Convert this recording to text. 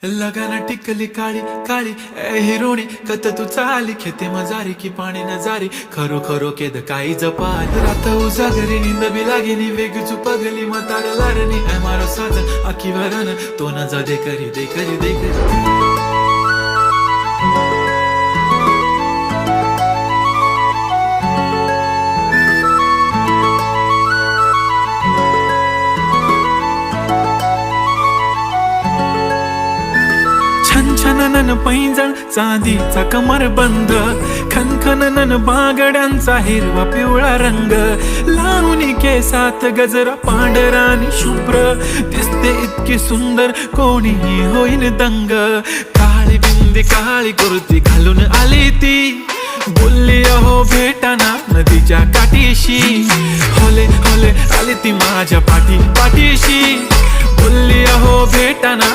लगाना टिकली काळी काळी ए हिरोणी कत तू चाली खेते मजारी की पाणी नजारी खरो खरो केद काही जपाल रात उजागरी निंद बी लागेनी वेग चुपगली मतार लारणी ए मारो साजन आखी वरन तो न जा दे करी दे करी दे करी छनछननन पैंजण चांदीचा कमर बंद खनखननन बागड्यांचा हिरवा पिवळा रंग लावणी केसात गजरा पांढरा आणि शुभ्र दिसते इतकी सुंदर कोणीही होईन दंग काळी बिंदी काळी कुर्ती घालून आली ती बोलली अहो भेटाना नदीच्या काठीशी होले होले आली ती माझ्या पाठीशी बोलली अहो भेटाना